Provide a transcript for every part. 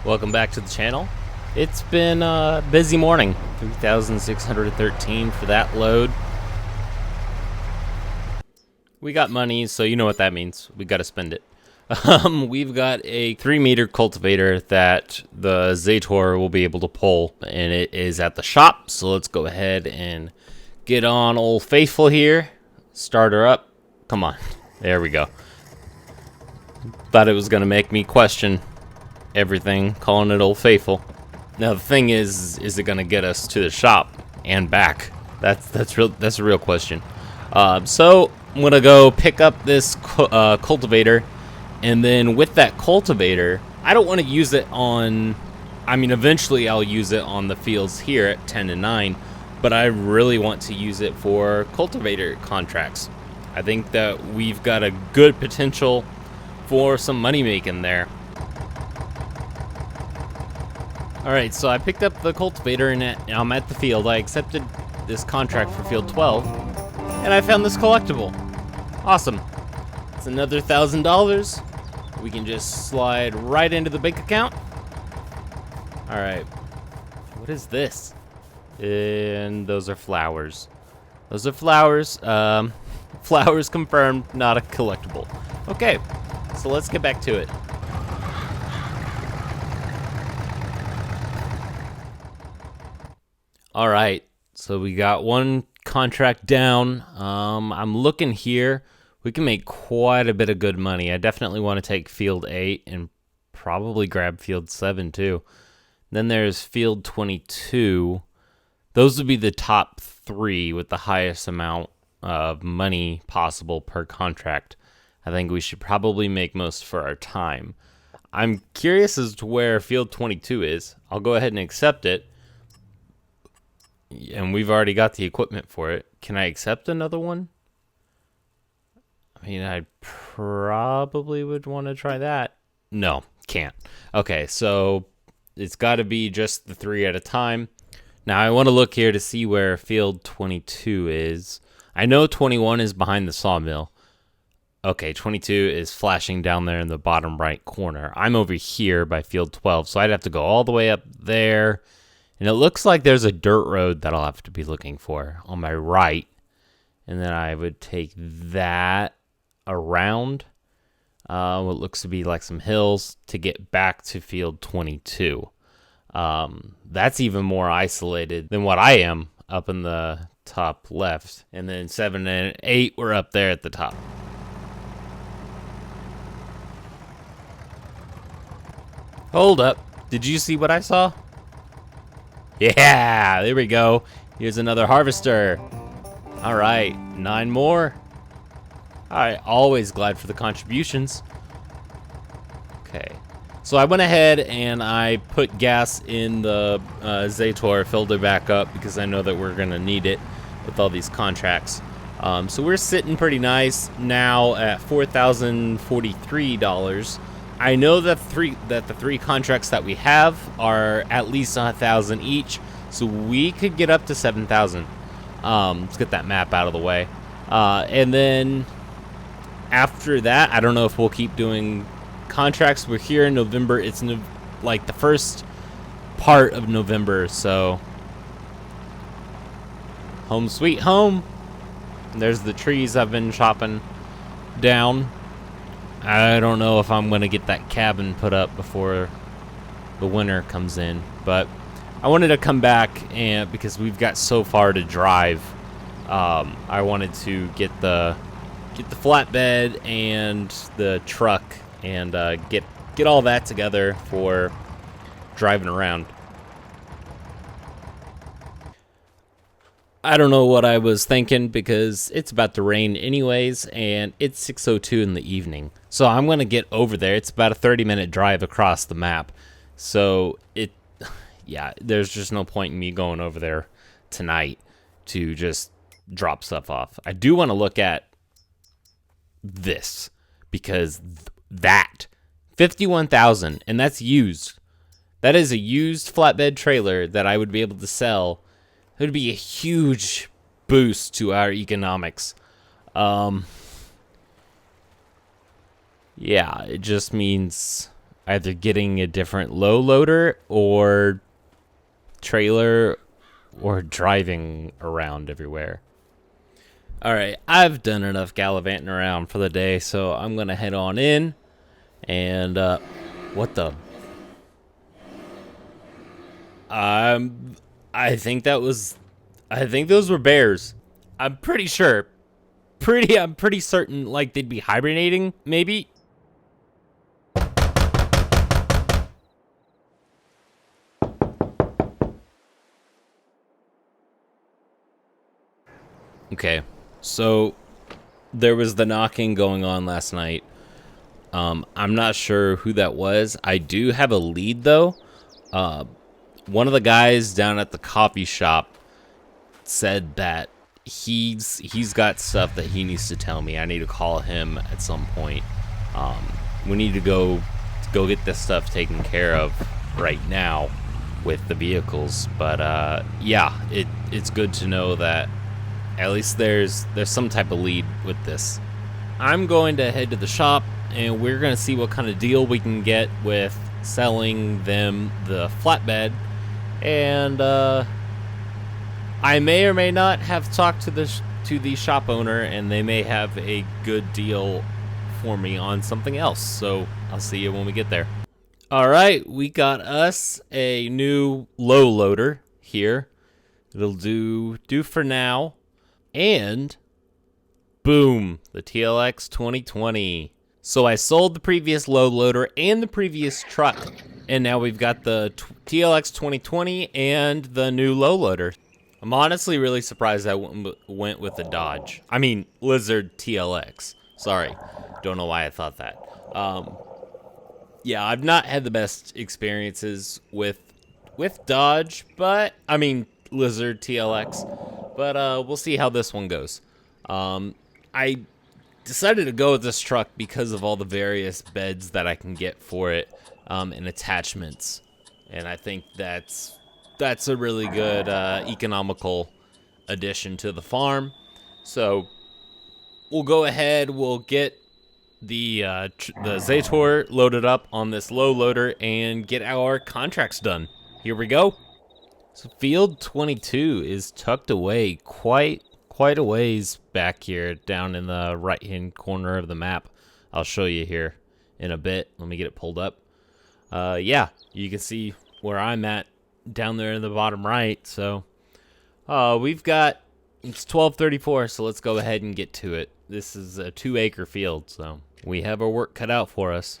Welcome back to the channel. It's been a busy morning. 3,613 for that load. We got money, so you know what that means. We got to spend it. We've got a 3-meter cultivator that the Zator will be able to pull, and it is at the shop. So let's go ahead and get on Old Faithful here. Start her up. Come on. There we go. Thought it was going to make me question everything, calling it Old Faithful. Now the thing is it gonna get us to the shop and back? That's a real question. So I'm gonna go pick up this cultivator, and then with that cultivator, I don't want to use it on. I mean, eventually I'll use it on the fields here at 10 and 9, but I really want to use it for cultivator contracts. I think that we've got a good potential for some money making there. Alright, so I picked up the cultivator and I'm at the field. I accepted this contract for field 12, and I found this collectible. Awesome. It's another $1,000. We can just slide right into the bank account. Alright. What is this? And those are flowers. Those are flowers. Flowers confirmed, not a collectible. Okay, so let's get back to it. All right, so we got one contract down. I'm looking here. We can make quite a bit of good money. I definitely want to take field 8 and probably grab field 7 too. Then there's field 22. Those would be the top 3 with the highest amount of money possible per contract. I think we should probably make most for our time. I'm curious as to where field 22 is. I'll go ahead and accept it. And we've already got the equipment for it. Can I accept another one? I mean, I probably would want to try that. No, can't. Okay, so it's got to be just the 3 at a time. Now, I want to look here to see where field 22 is. I know 21 is behind the sawmill. Okay, 22 is flashing down there in the bottom right corner. I'm over here by field 12, so I'd have to go all the way up there. And it looks like there's a dirt road that I'll have to be looking for on my right. And then I would take that around what looks to be like some hills to get back to field 22. That's even more isolated than what I am up in the top left. And then 7 and 8 were up there at the top. Hold up. Did you see what I saw? Yeah, there we go. Here's another harvester. All right, 9 more. All right, always glad for the contributions. Okay, so I went ahead and I put gas in the Zator, filled it back up because I know that we're gonna need it with all these contracts. So we're sitting pretty nice now at $4,043. I know that the three contracts that we have are at least 1,000 each, so we could get up to 7,000. Let's get that map out of the way, and then after that, I don't know if we'll keep doing contracts. We're here in November. It's like the first part of November, so home sweet home. There's the trees I've been chopping down. I don't know if I'm going to get that cabin put up before the winter comes in, but I wanted to come back and because we've got so far to drive, I wanted to get the flatbed and the truck and get all that together for driving around. I don't know what I was thinking because it's about to rain anyways, and it's 6:02 in the evening. So I'm going to get over there. It's about a 30-minute drive across the map. So yeah, there's just no point in me going over there tonight to just drop stuff off. I do want to look at this because that 51,000, and that's used. That is a used flatbed trailer that I would be able to sell. It would be a huge boost to our economics. Yeah, it just means either getting a different low loader or trailer or driving around everywhere. All right, I've done enough gallivanting around for the day, so I'm gonna head on in. And what the? I think those were bears. I'm pretty sure. I'm pretty certain, like, they'd be hibernating, maybe. Okay, so there was the knocking going on last night. I'm not sure who that was. I do have a lead, though. One of the guys down at the coffee shop said that he's got stuff that he needs to tell me. I need to call him at some point. We need to go get this stuff taken care of right now with the vehicles. But yeah, it's good to know that at least there's some type of lead with this. I'm going to head to the shop, and we're going to see what kind of deal we can get with selling them the flatbed. And I may or may not have talked to the shop owner, and they may have a good deal for me on something else. So I'll see you when we get there. All right, we got us a new low loader here. It'll do for now. And boom, the TLX 2020. So I sold the previous low loader and the previous truck, and now we've got the TLX 2020 and the new low loader. I'm honestly really surprised I went with the Dodge. I mean, Lizard TLX. Sorry, don't know why I thought that. Yeah, I've not had the best experiences with Dodge, but I mean Lizard TLX. But we'll see how this one goes. I decided to go with this truck because of all the various beds that I can get for it, and attachments, and I think that's a really good economical addition to the farm. So we'll go ahead, we'll get the Zator loaded up on this low loader and get our contracts done. Here we go. So field 22 is tucked away quite a ways back here, down in the right hand corner of the map. I'll show you here in a bit. Let me get it pulled up. Yeah, you can see where I'm at down there in the bottom right. So we've got, it's 12:34, so let's go ahead and get to it. This is a 2-acre field, so we have our work cut out for us.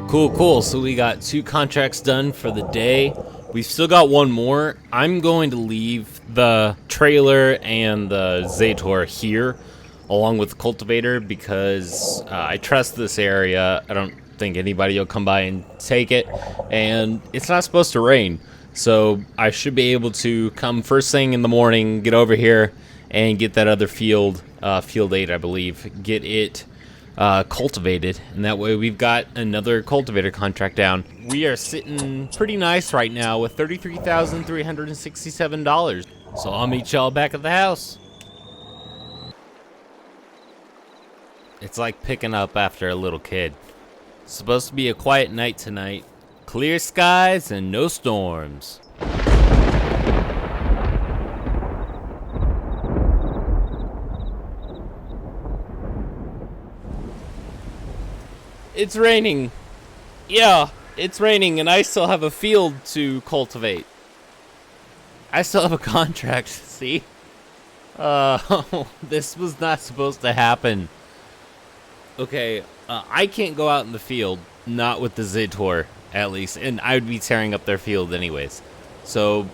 Cool. So we got 2 contracts done for the day. We've still got one more. I'm going to leave the trailer and the Zator here along with the cultivator because I trust this area. I don't think anybody will come by and take it, and it's not supposed to rain. So I should be able to come first thing in the morning, get over here and get that other field, field 8, I believe, get it cultivated, and that way we've got another cultivator contract down. We are sitting pretty nice right now with $33,367. So I'll meet y'all back at the house. It's like picking up after a little kid. It's supposed to be a quiet night tonight. Clear skies and no storms. It's raining. Yeah, it's raining, and I still have a field to cultivate. I still have a contract, see? This was not supposed to happen. Okay, I can't go out in the field, not with the Zaytor, at least, and I would be tearing up their field anyways. So,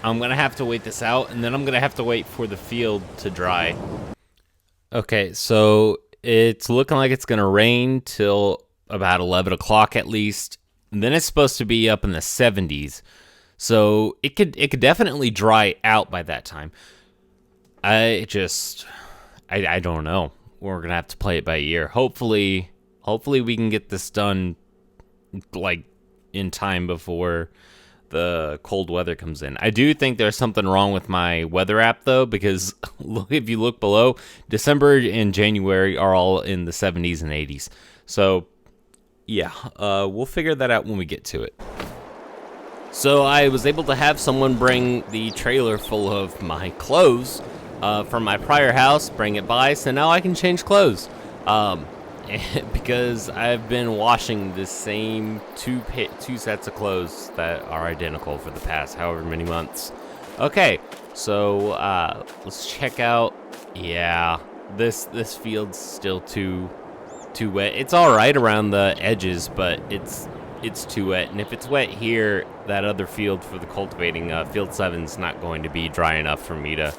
I'm gonna have to wait this out, and then I'm gonna have to wait for the field to dry. Okay, so it's looking like it's gonna rain till about 11 o'clock at least, and then it's supposed to be up in the 70s. So it could definitely dry out by that time. I don't know. We're gonna have to play it by ear. Hopefully we can get this done like in time before the cold weather comes in. I do think there's something wrong with my weather app though, because if you look below, December and January are all in the 70s and 80s. So yeah, we'll figure that out when we get to it. So I was able to have someone bring the trailer full of my clothes from my prior house, bring it by, so now I can change clothes. Because I've been washing the same two sets of clothes that are identical for the past however many months. Okay, so let's check out. Yeah, this field's still too wet. It's all right around the edges, but it's too wet. And if it's wet here, that other field for the cultivating, field 7's not going to be dry enough for me to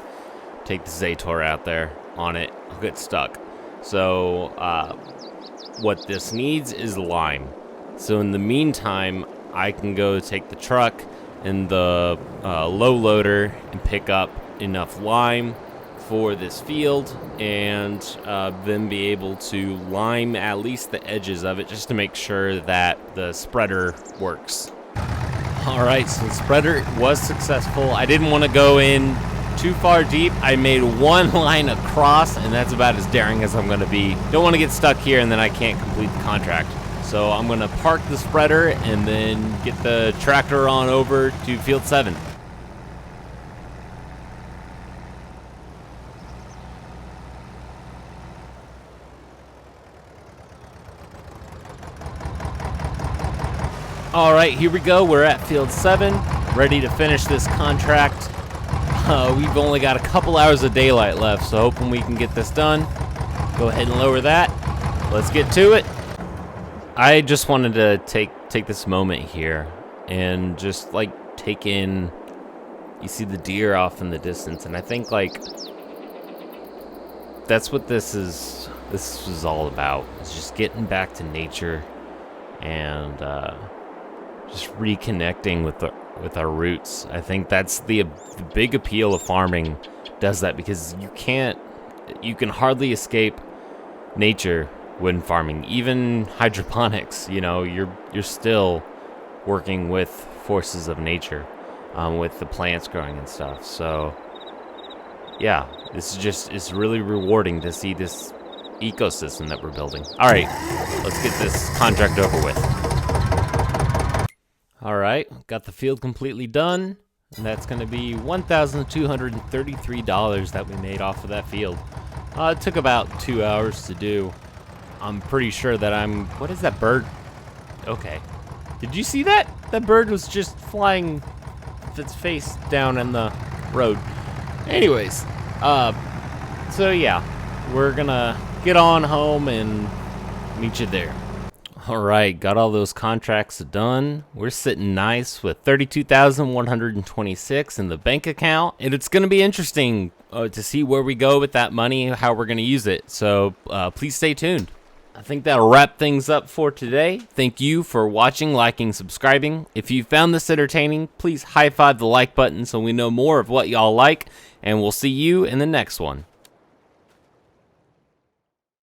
take the Zaytor out there on it. I'll get stuck. So what this needs is lime. So in the meantime, I can go take the truck and the low loader and pick up enough lime for this field, and then be able to lime at least the edges of it just to make sure that the spreader works. Alright, so the spreader was successful. I didn't want to go in too far deep. I made one line across, and that's about as daring as I'm going to be. Don't want to get stuck here and then I can't complete the contract. So I'm going to park the spreader and then get the tractor on over to field 7. All right, here we go. We're at field 7, ready to finish this contract. We've only got a couple hours of daylight left, so hoping we can get this done. Go ahead and lower that. Let's get to it. I just wanted to take this moment here and just like take in. You see the deer off in the distance, and I think like that's what this is all about. It's just getting back to nature and just reconnecting with our roots. I think that's the big appeal of farming. Does that because you can hardly escape nature when farming. Even hydroponics, you know, you're still working with forces of nature, with the plants growing and stuff. So yeah, it's really rewarding to see this ecosystem that we're building. All right, let's get this contract over with. All right, got the field completely done, and that's going to be $1,233 that we made off of that field. It took about 2 hours to do. I'm pretty sure that what is that bird? Okay. Did you see that? That bird was just flying with its face down in the road. Anyways, so yeah, we're gonna get on home and meet you there. All right, got all those contracts done. We're sitting nice with $32,126 in the bank account, and it's going to be interesting to see where we go with that money, how we're going to use it. So please stay tuned. I think that'll wrap things up for today. Thank you for watching, liking, subscribing. If you found this entertaining, please high-five the like button so we know more of what y'all like, and we'll see you in the next one.